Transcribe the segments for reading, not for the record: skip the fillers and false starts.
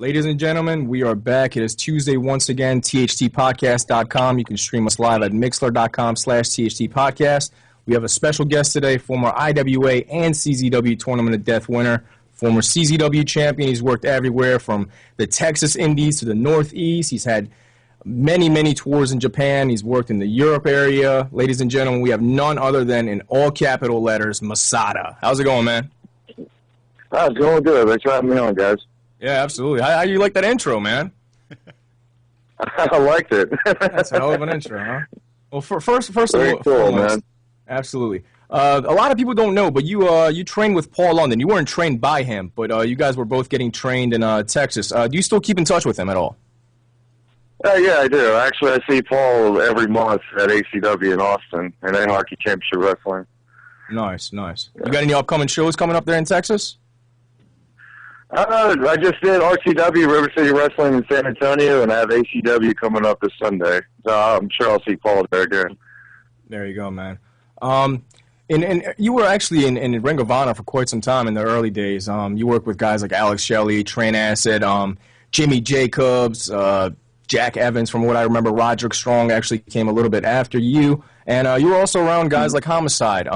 Ladies and gentlemen, we are back. It is Tuesday once again, thtpodcast.com. You can stream us live at mixler.com/thtpodcast. We have a special guest today, former IWA and CZW Tournament of Death winner, former CZW champion. He's worked everywhere from the Texas Indies to the Northeast. He's had many tours in Japan. He's worked in the Europe area. Ladies and gentlemen, we have none other than, in all capital letters, MASADA. How's it going, man? It's going good. Thanks for having me on, guys. Yeah, absolutely. How you like that intro, man? I liked it. That's a hell of an intro, huh? Well, first of Very all, cool, man. Absolutely. A lot of people don't know, but you trained with Paul London. You weren't trained by him, but you guys were both getting trained in Texas. Do you still keep in touch with him at all? Yeah, I do. Actually, I see Paul every month at ACW in Austin and Anarchy Championship Wrestling. Nice. Yeah. You got any upcoming shows coming up there in Texas? I just did RCW, River City Wrestling in San Antonio, and I have ACW coming up this Sunday. So I'm sure I'll see Paul there again. There you go, man. And you were actually in Ring of Honor for quite some time in the early days. You worked with guys like Alex Shelley, Train Acid, Jimmy Jacobs, Jack Evans. From what I remember, Roderick Strong actually came a little bit after you. And you were also around guys like Homicide.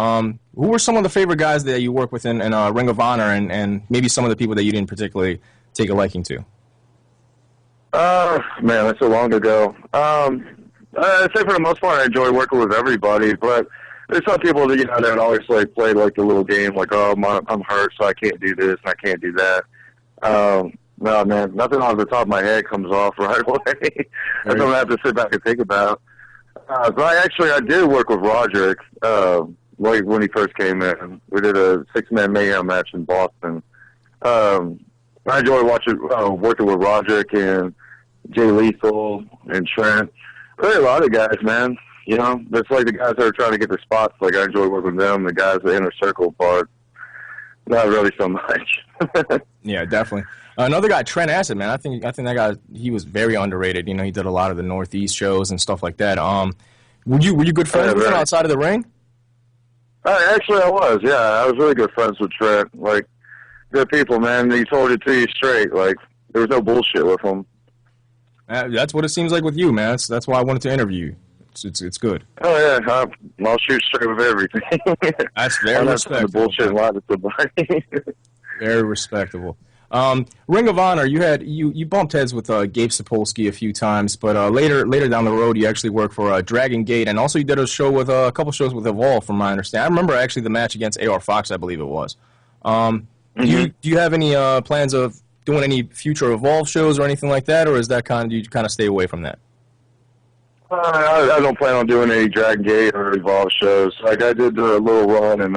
Who were some of the favorite guys that you worked with in Ring of Honor, and maybe some of the people that you didn't particularly take a liking to? Man, that's so long ago. I'd say for the most part I enjoy working with everybody, but there's some people that, that always play like the little game, like, oh, I'm hurt, so I can't do this and I can't do that. No, man, nothing off the top of my head comes off right away. That's what I have to sit back and think about. But I did work with Roderick, like when he first came in. We did a 6-man mayhem match in Boston. I enjoyed working with Roderick and Jay Lethal and Trent. Really a lot of guys, man. It's like the guys that are trying to get their spots. Like, I enjoy working with them. The guys, the inner circle part, not really so much. Yeah, definitely. Another guy, Trent Acid, man. I think that guy, he was very underrated. He did a lot of the Northeast shows and stuff like that. Were you good friends with him outside of the ring? Actually, I was. Yeah, I was really good friends with Trent. Like, good people, man. He told it to you straight. Like, there was no bullshit with him. That's what it seems like with you, man. That's why I wanted to interview you. It's good. Oh yeah, I'll shoot straight with everything. That's very respectable. Bullshit a lot with somebody. Very respectable. Ring of Honor, you bumped heads with Gabe Sapolsky a few times, but later down the road, you actually worked for Dragon Gate, and also you did a couple shows with Evolve, from my understanding. I remember actually the match against AR Fox, I believe it was. Do you have any plans of doing any future Evolve shows or anything like that, or is that do you kind of stay away from that? I don't plan on doing any Dragon Gate or Evolve shows. Like, I did a little run, and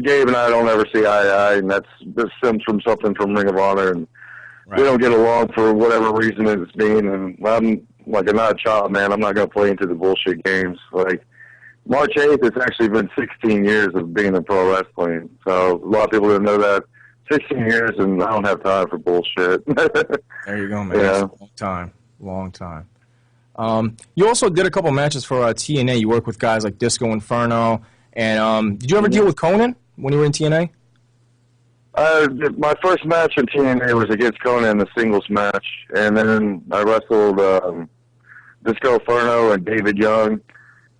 Gabe and I don't ever see eye to eye, and this stems from something from Ring of Honor, and we don't get along for whatever reason it's been. And I'm not a child, man. I'm not going to play into the bullshit games. Like, March 8th, it's actually been 16 years of being in pro wrestling. So a lot of people didn't know that. 16 years, and I don't have time for bullshit. There you go, man. Yeah. That's a long time. You also did a couple matches for TNA. You worked with guys like Disco Inferno. And did you ever deal with Conan when you were in TNA? My first match in TNA was against Conan in a singles match. And then I wrestled Disco Inferno and David Young.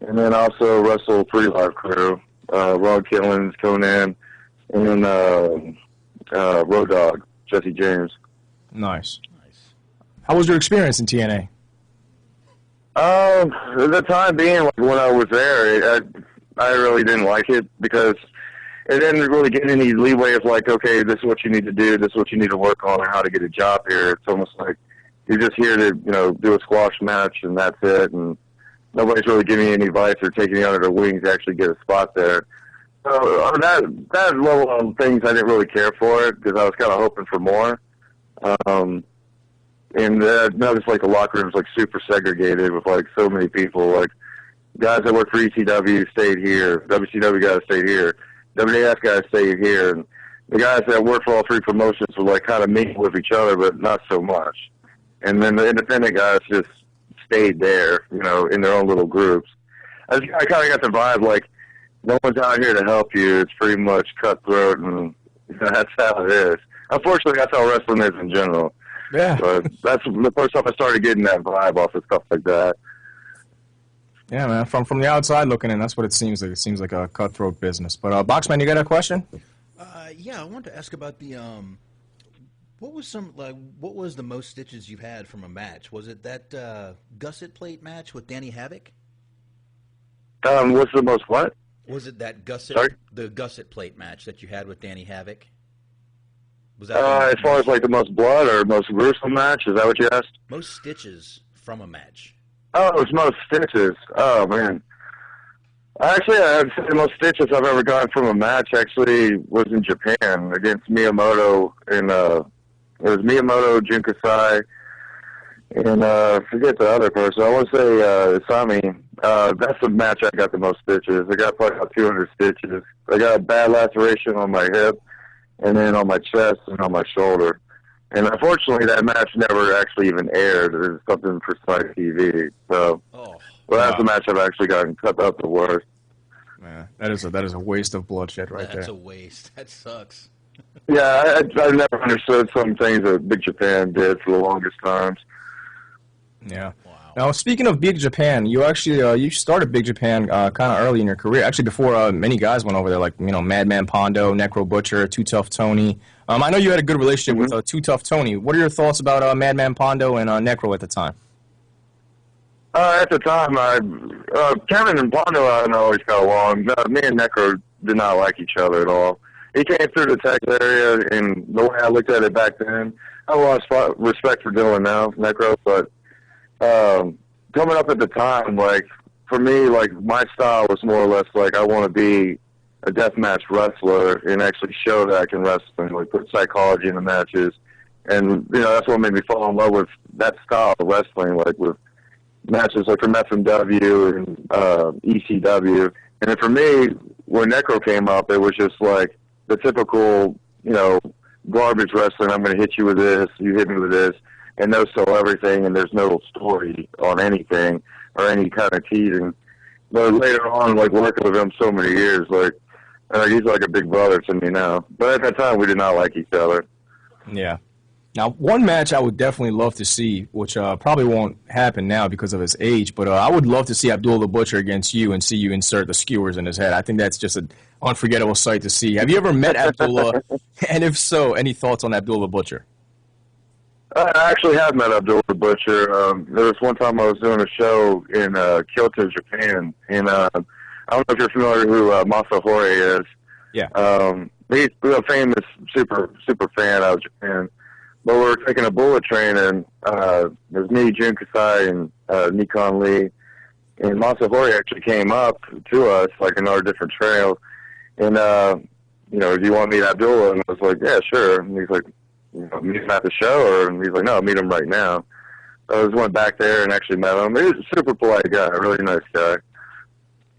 And then also wrestled Free Live Crew, Ron Killens, Conan, and then Road Dogg, Jesse James. Nice. How was your experience in TNA? The time being, like, when I was there, I really didn't like it because it didn't really get any leeway of, like, okay, this is what you need to do, this is what you need to work on, or how to get a job here. It's almost like you're just here to, do a squash match, and that's it, and nobody's really giving you any advice or taking you under their wings to actually get a spot there. So that level of things, I didn't really care for it because I was kind of hoping for more. And noticed, like, the locker room's, like, super segregated with, like, so many people. Like, guys that work for ECW stayed here. WCW guys stayed here. WAF guys stayed here. And the guys that work for all three promotions would, like, kind of mingle with each other, but not so much. And then the independent guys just stayed there, in their own little groups. I kind of got the vibe, like, no one's out here to help you. It's pretty much cutthroat, and that's how it is. Unfortunately, that's how wrestling is in general. Yeah. But that's the first time I started getting that vibe off of stuff like that. Yeah, man. From the outside looking in, that's what it seems like. It seems like a cutthroat business. But Boxman, you got a question? Yeah, I wanted to ask about the what was the most stitches you've had from a match? Was it that gusset plate match with Danny Havoc? What's the most what? Was it that Sorry? the gusset plate match that you had with Danny Havoc? Was As far as like the most blood or most gruesome match, is that what you asked? most stitches from a match? Oh, it's most stitches. Oh man. Actually, I'd say the most stitches I've ever gotten from a match actually was in Japan against Miyamoto it was Miyamoto, Jun Kasai, and I forget the other person. I want to say Isami. That's the match I got the most stitches. I got probably about 200 stitches. I got a bad laceration on my hip, and then on my chest and on my shoulder. And unfortunately, that match never actually even aired. It was something for Spike TV. So, well, that's the match I've actually gotten cut up the worst. Man, that is a waste of bloodshed right there. That's a waste. That sucks. Yeah, I never understood some things that Big Japan did for the longest times. Yeah. Wow. Now, speaking of Big Japan, you actually you started Big Japan kind of early in your career. Actually, before many guys went over there, like Madman Pondo, Necro Butcher, Too Tough Tony. I know you had a good relationship with Too Tough Tony. What are your thoughts about Madman Pondo and Necro at the time? At the time, Kevin and Pondo and I always got along. Me and Necro did not like each other at all. He came through the Texas area, and the way I looked at it back then, I have a lot of respect for Dylan now, Necro, but coming up at the time, like, for me, like, my style was more or less like I want to be a deathmatch wrestler and actually show that I can wrestle and like, put psychology in the matches. And, that's what made me fall in love with that style of wrestling, like with matches like from FMW and ECW. And then for me, when Necro came up, it was just like the typical, garbage wrestling. I'm going to hit you with this, you hit me with this, and no sell everything, and there's no story on anything or any kind of teasing. But later on, like working with him so many years, like he's like a big brother to me now. But at that time, we did not like each other. Yeah. Now, one match I would definitely love to see, which probably won't happen now because of his age, but I would love to see Abdullah the Butcher against you and see you insert the skewers in his head. I think that's just an unforgettable sight to see. Have you ever met Abdullah? And if so, any thoughts on Abdullah the Butcher? I actually have met Abdullah the Butcher. There was one time I was doing a show in Kyoto, Japan, and I don't know if you're familiar who MASADA is. Yeah. He's a famous super fan out of Japan. But we were taking a bullet train, and it was me, Jun Kasai, and Nikon Lee. And MASADA actually came up to us, like, in our different trails. And, do you want to meet Abdullah? And I was like, yeah, sure. And he's like, meet him at the show? And he's like, no, meet him right now. So I just went back there and actually met him. He was a super polite guy, a really nice guy.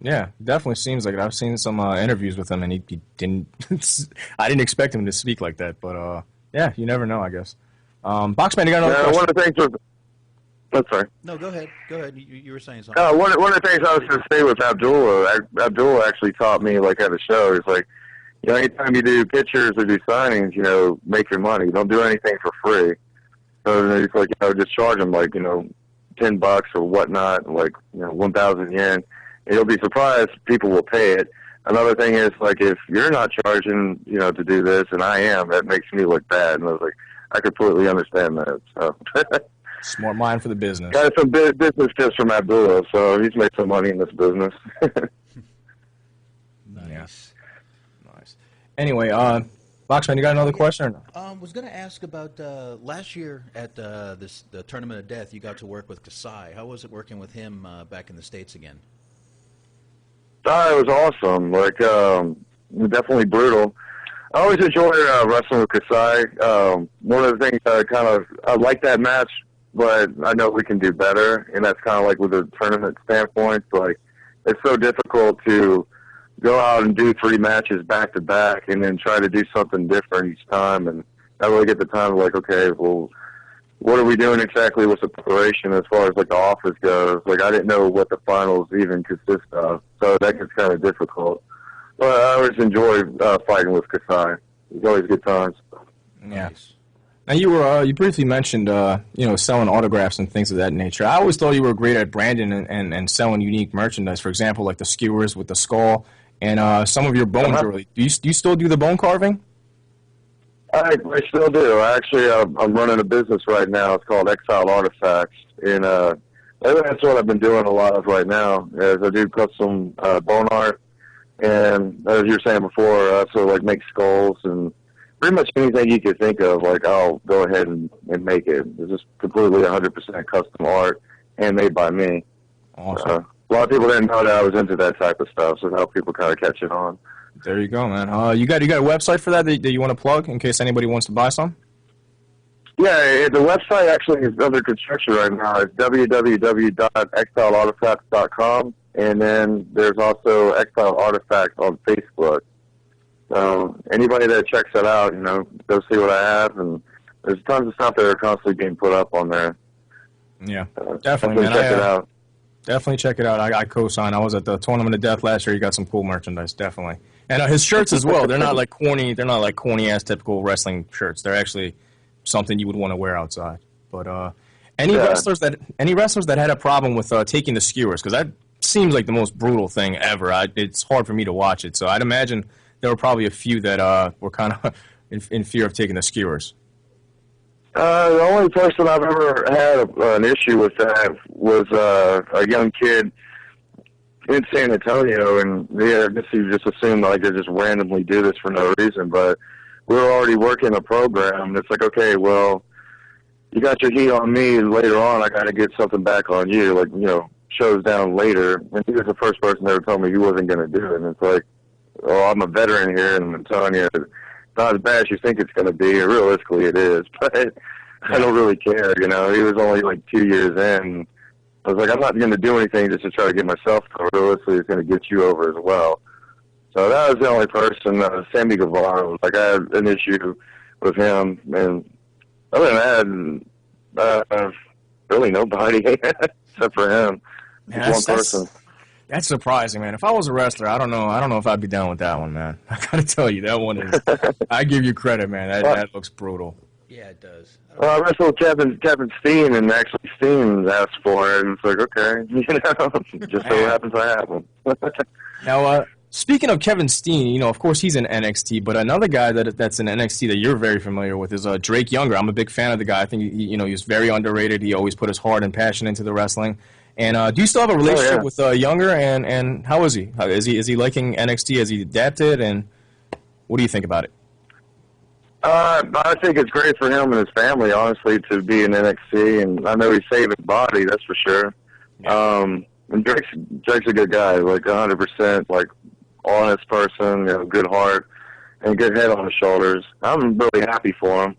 Yeah, definitely seems like it. I've seen some interviews with him, and he didn't. I didn't expect him to speak like that, but yeah, you never know, I guess. Boxman, you got another question? One of the things was. I'm sorry. No, go ahead. Go ahead. You were saying something. One of the things I was going to say with Abdullah actually taught me, like, at a show, he's like, anytime you do pictures or do signings, make your money. Don't do anything for free. So he's like, just charge them, like, $10 or whatnot, like, 1,000 yen. And you'll be surprised people will pay it. Another thing is, like, if you're not charging, to do this, and I am, that makes me look bad. And I was like, I completely understand that. So Smart mind for the business. Got some business tips from Abdullah, so he's made some money in this business. Nice. Nice. Anyway, Boxman, you got another question? Or no? Was going to ask about last year at the Tournament of Death, you got to work with Kasai. How was it working with him back in the States again? It was awesome. Like, definitely brutal. I always enjoy wrestling with Kasai. One of the things I like that match, but I know we can do better, and that's kind of like with a tournament standpoint. Like, it's so difficult to go out and do 3 matches back to back, and then try to do something different each time, and not really get the time to like, okay, well, what are we doing exactly with the preparation as far as like the office goes? Like, I didn't know what the finals even consist of, so that gets kind of difficult. But I always enjoy fighting with Kasai. It's always good times. Yeah. Nice. And you briefly mentioned selling autographs and things of that nature. I always thought you were great at branding and selling unique merchandise. For example, like the skewers with the skull and some of your bone jewelry. Do you still do the bone carving? I still do. I'm running a business right now. It's called Exile Artifacts, and that's what I've been doing a lot of right now. Is I do custom bone art, and as you were saying before, I also like make skulls and pretty much anything you could think of. Like I'll go ahead and make it. It's just completely 100% custom art, handmade by me. Awesome. A lot of people didn't know that I was into that type of stuff, so how people kind of catch it on. There you go, man. You got a website for that you want to plug in case anybody wants to buy some? Yeah, the website actually is under construction right now. It's www.exileartifacts.com, and then there's also Exile Artifacts on Facebook. So anybody that checks that out, go see what I have, and there's tons of stuff that are constantly being put up on there. Yeah, definitely, man. Check it out. Definitely check it out. I co-sign. I was at the Tournament of Death last year. You got some cool merchandise, definitely. And his shirts as well. They're not like corny. They're not like corny ass typical wrestling shirts. They're actually something you would want to wear outside. But any wrestlers that had a problem with taking the skewers, because that seems like the most brutal thing ever. It's hard for me to watch it. So I'd imagine there were probably a few that were kind of in fear of taking the skewers. The only person I've ever had an issue with that was a young kid in San Antonio, and I guess he just assumed like they just randomly do this for no reason. But we were already working a program, and it's like, okay, well, you got your heat on me. Later on, I got to get something back on you. Like, shows down later. And he was the first person that ever told me he wasn't going to do it. And it's like, oh, I'm a veteran here, and I'm telling you, it's not as bad as you think it's going to be. Realistically, it is, but I don't really care. He was only like 2 years in. I was like, I'm not going to do anything just to try to get myself over. Realistically, it's going to get you over as well. So that was the only person. Sammy Guevara, like I had an issue with him, and other than that, really nobody except for him. Just one person. That's surprising, man. If I was a wrestler, I don't know if I'd be down with that one, man. I gotta tell you, that one is. I give you credit, man. That looks brutal. Yeah, it does. Well, I wrestled Kevin Steen, and actually Steen asked for it, and it's like, okay, just so happens I have him. Now, speaking of Kevin Steen, of course he's in NXT, but another guy that's in NXT that you're very familiar with is Drake Younger. I'm a big fan of the guy. I think he's very underrated. He always put his heart and passion into the wrestling. And do you still have a relationship with Younger? And how is he? Is he liking NXT? Has he adapted? And what do you think about it? I think it's great for him and his family, honestly, to be in NXT, and I know he's saving body, that's for sure. Yeah. And Drake's a good guy, like 100%, like honest person, good heart, and good head on his shoulders. I'm really happy for him.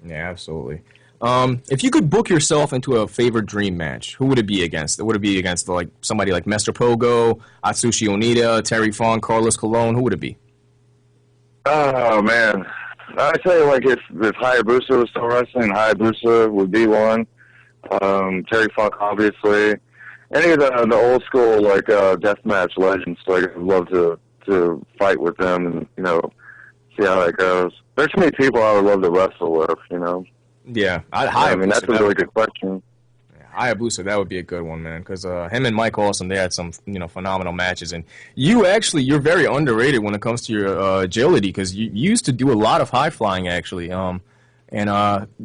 Yeah, absolutely. If you could book yourself into a favorite dream match, who would it be against? Would it be against like somebody like Mr. Pogo, Atsushi Onita, Terry Funk, Carlos Colon? Who would it be? Oh, man. I'd say, like, if Hayabusa was still wrestling, Hayabusa would be one. Terry Funk, obviously. Any of the old school, like, deathmatch legends, like, I'd love to fight with them and, see how that goes. There's so many people I would love to wrestle with, Yeah. I mean, that's a really good question. Hayabusa, that would be a good one, man, because him and Mike Awesome, they had some, phenomenal matches. And you're very underrated when it comes to your agility, because you used to do a lot of high flying, actually. I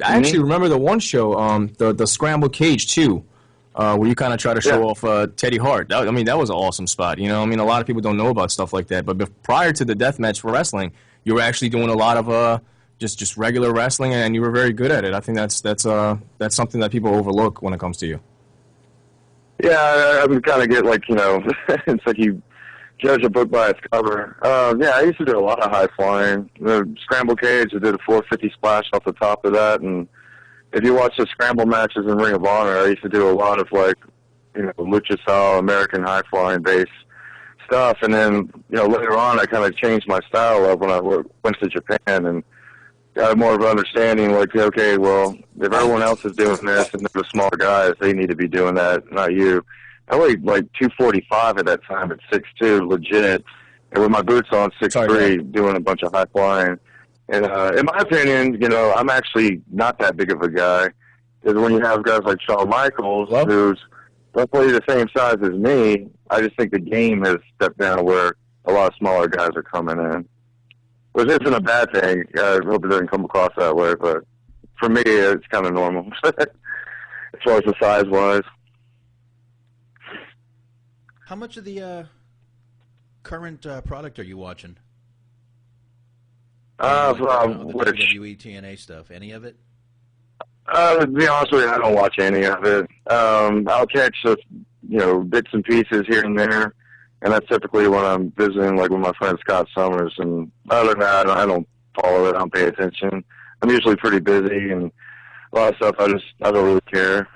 actually remember the one show, the Scramble Cage, too, where you kind of try to show off Teddy Hart. That was an awesome spot. A lot of people don't know about stuff like that. But prior to the deathmatch for wrestling, you were actually doing a lot of just regular wrestling, and you were very good at it. I think that's something that people overlook when it comes to you. Yeah, I kind of get like, it's like you judge a book by its cover. I used to do a lot of high flying. The Scramble Cage, I did a 450 splash off the top of that, and if you watch the Scramble matches in Ring of Honor, I used to do a lot of like, lucha style, American high flying base stuff, and then, later on I kind of changed my style up when I went to Japan and got more of an understanding, like, okay, well, if everyone else is doing this and they're the smaller guys, they need to be doing that, not you. I weighed like 245 at that time at 6'2", legit, and with my boots on 6'3", doing a bunch of high flying. And in my opinion, you know, I'm actually not that big of a guy. Because when you have guys like Shawn Michaels, who's roughly the same size as me, I just think the game has stepped down where a lot of smaller guys are coming in. Which isn't a bad thing. I hope it doesn't come across that way, but for me, it's kind of normal as far as the size-wise. How much of the current product are you watching? The WWE TNA stuff. Any of it? To be honest with you, I don't watch any of it. I'll catch just, you know, bits and pieces here and there, and that's typically when I'm visiting, like with my friend Scott Summers. And other than that, I don't follow it. I don't pay attention. I'm usually pretty busy, and a lot of stuff I don't really care.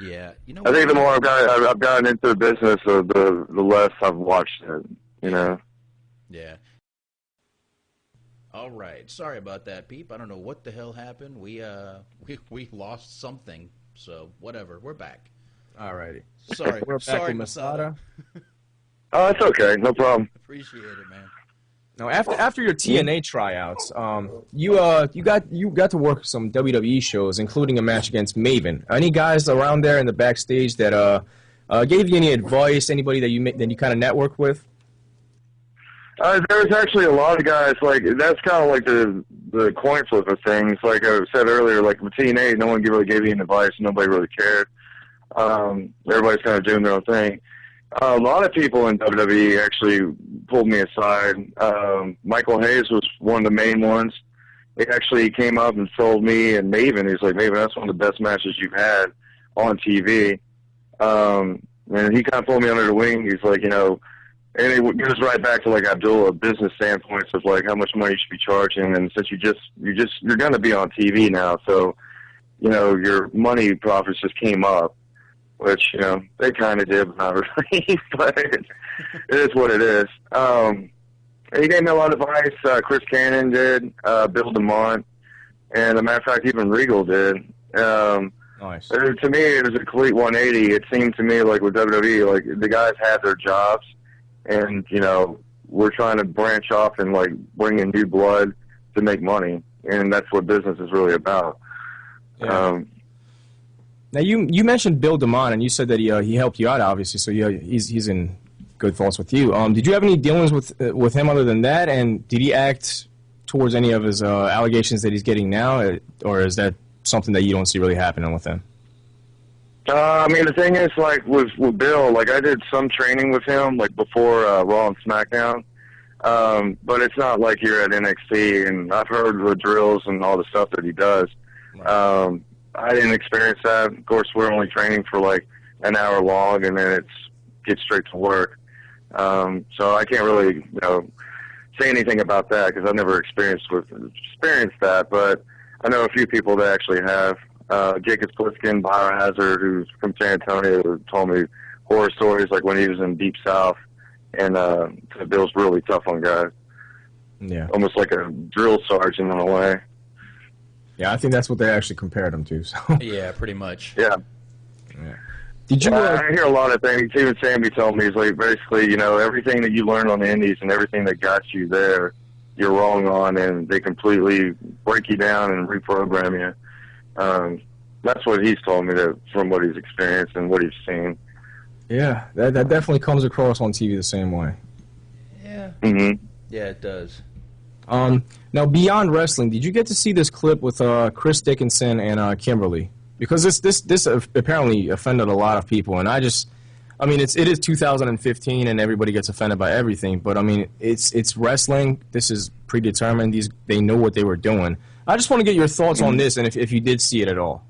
Yeah, you know. I think the more I've gotten into the business, the less I've watched it. You know. Yeah. All right. Sorry about that, Peep. I don't know what the hell happened. We lost something. So whatever. We're back. All righty. Sorry. We're back Sorry, with MASADA. Oh, it's okay. No problem. Appreciate it, man. Now, after your TNA tryouts, you got to work some WWE shows, including a match against Maven. Any guys around there in the backstage that gave you any advice? Anybody that you kind of networked with? There's actually a lot of guys, like, that's kind of like the coin flip of things. Like I said earlier, like with TNA, no one really gave you any advice. Nobody really cared. Everybody's kind of doing their own thing. A lot of people in WWE actually pulled me aside. Michael Hayes was one of the main ones. He actually came up and sold me and Maven. He's like, Maven, that's one of the best matches you've had on TV. And he kind of pulled me under the wing. He's like, you know, and it goes right back to like Abdullah, business standpoints of like how much money you should be charging. And since you're going to be on TV now, so you know your money profits just came up, which you know they kind of did, but not really. But it is what it is. He gave me a lot of advice. Chris Cannon did, Bill DeMont, and as a matter of fact, even Regal did. Nice. To me, it was a complete 180. It seemed to me like with WWE, like the guys had their jobs. And, you know, we're trying to branch off and, like, bring in new blood to make money. And that's what business is really about. Yeah. Now, you mentioned Bill DeMont, and you said that he helped you out, obviously, so he's in good thoughts with you. Did you have any dealings with him other than that? And did he act towards any of his allegations that he's getting now? Or is that something that you don't see really happening with him? I mean, the thing is, like, with Bill, like, I did some training with him, like, before Raw and SmackDown. But it's not like you're at NXT, and I've heard the drills and all the stuff that he does. Right. I didn't experience that. Of course, we're only training for, like, an hour long, and then get straight to work. So I can't really, you know, say anything about that, because I've never experienced that, but I know a few people that actually have. Jacob Pliskin, Biohazard, who's from San Antonio, told me horror stories like when he was in Deep South, and Bill's really tough on guys. Yeah. Almost like a drill sergeant in a way. Yeah, I think that's what they actually compared him to. So. Yeah, pretty much. Yeah. Did you? I hear a lot of things. Even Sammy told me, he's like, basically, you know, everything that you learned on the Indies and everything that got you there, you're wrong on, and they completely break you down and reprogram you. That's what he's told me from what he's experienced and what he's seen. Yeah, that definitely comes across on TV the same way. Yeah. Mm-hmm. Yeah, it does. Now, beyond wrestling, did you get to see this clip with Chris Dickinson and Kimberly? Because this apparently offended a lot of people, and I mean, it is 2015, and everybody gets offended by everything. But I mean, it's wrestling. This is predetermined. They know what they were doing. I just want to get your thoughts on this, and if you did see it at all.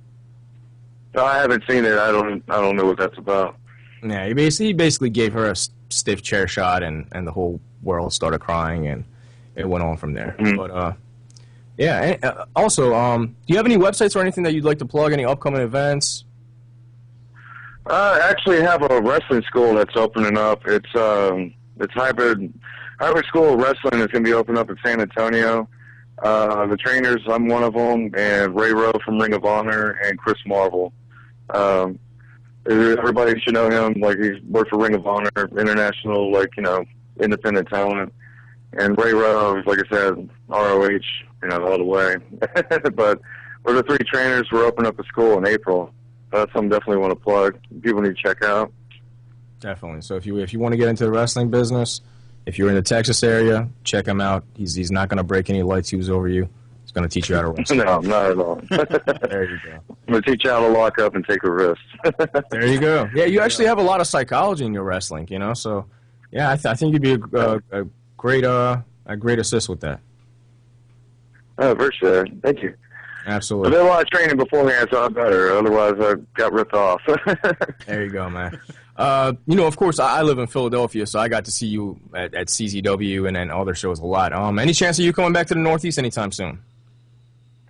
I haven't seen it. I don't know what that's about. Yeah, he basically gave her a stiff chair shot, and the whole world started crying, and it went on from there. Mm-hmm. But yeah. And, also, do you have any websites or anything that you'd like to plug? Any upcoming events? I actually have a wrestling school that's opening up. It's hybrid school of wrestling is going to be opening up in San Antonio. The trainers, I'm one of them, and Ray Rowe from Ring of Honor, and Chris Marvel. Everybody should know him. Like, he's worked for Ring of Honor, international, like, you know, independent talent. And Ray Rowe, like I said, ROH, all the way. But we're the 3 trainers. We're opening up a school in April. That's something definitely want to plug. People need to check out. Definitely. So if you want to get into the wrestling business, if you're in the Texas area, check him out. He's not going to break any light tubes over you. He's going to teach you how to wrestle. No, not at all. There you go. I'm going to teach you how to lock up and take a risk. There you go. Yeah, you actually have a lot of psychology in your wrestling, So, yeah, I think you'd be a great assist with that. Oh, for sure. Thank you. Absolutely. I did a lot of training beforehand, so I'm better. Otherwise, I got ripped off. There you go, man. Of course, I live in Philadelphia, so I got to see you at CZW and then other shows a lot. Any chance of you coming back to the Northeast anytime soon?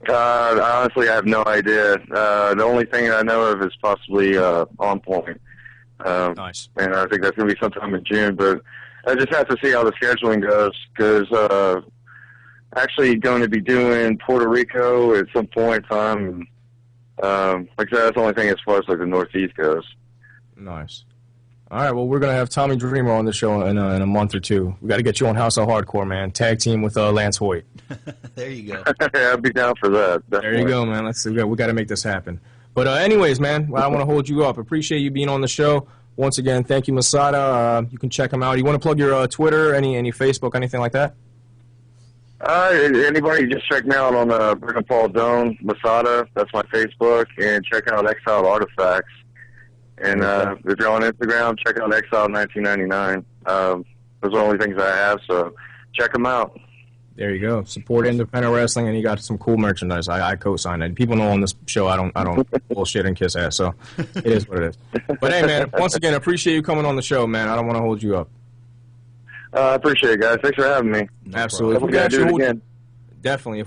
Honestly, I have no idea. The only thing I know of is possibly On Point. Nice. And I think that's going to be sometime in June, but I just have to see how the scheduling goes, because actually going to be doing Puerto Rico at some point in time. Like I said, that's the only thing as far as like the Northeast goes. Nice. All right, well, we're going to have Tommy Dreamer on the show in a month or two. We got to get you on House of Hardcore, man. Tag team with Lance Hoyt. There you go. Yeah, I'd be down for that. Definitely. There you go, man. Let's see. We got to make this happen. But anyways, man, I don't want to hold you up. Appreciate you being on the show. Once again, thank you, Masada. You can check him out. You want to plug your Twitter, any Facebook, anything like that? Anybody, just check me out on Brick and Paul Dome, Masada. That's my Facebook. And check out Exiled Artifacts. And if you're on Instagram, check out Exiled 1999. Those are the only things I have, so check them out. There you go. Support independent wrestling, and you got some cool merchandise. I co-sign it. People know on this show I don't bullshit and kiss ass, so it is what it is. But hey, man, once again, appreciate you coming on the show, man. I don't want to hold you up. I appreciate it, guys. Thanks for having me. Absolutely. We're going to do it again. Definitely.